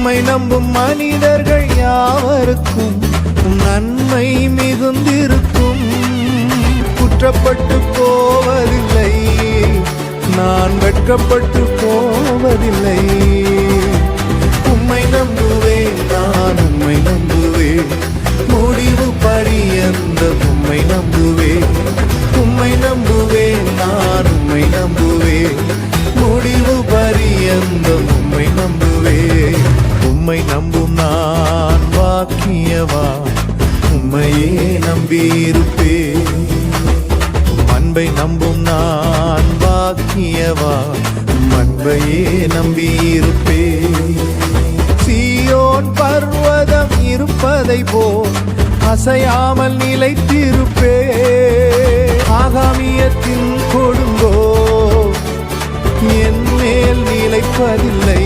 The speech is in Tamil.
உம்மை நம்பும் மனிதர்கள் யாவருக்கும் நன்மை மிகுந்திருக்கும். குற்றப்பட்டு போவதில்லை, நான் வெட்கப்பட்டு போவதில்லை. உம்மை நம்புவேன், நான் உம்மை நம்புவேன், முடிவு பரியந்த உம்மை நம்புவேன். உம்மை நம்புவேன், நான் உம்மை நம்புவேன், முடிவு பரியந்த உம்மை நம்புவேன். உம்மை நம்பும் நான் பாக்கியவான், உம்மையே நம்பியிருப்பேன். அன்பை நம்பும் நான் பாக்கியவான், அன்பையே நம்பியிருப்பேன். சீயோன் பர்வதம் இருப்பதை போல் அசையாமல் நிலைத்திருப்பேன். ஆகாமியத்தின் கொடுங்கோ என் மேல் நிலைப்பதில்லை.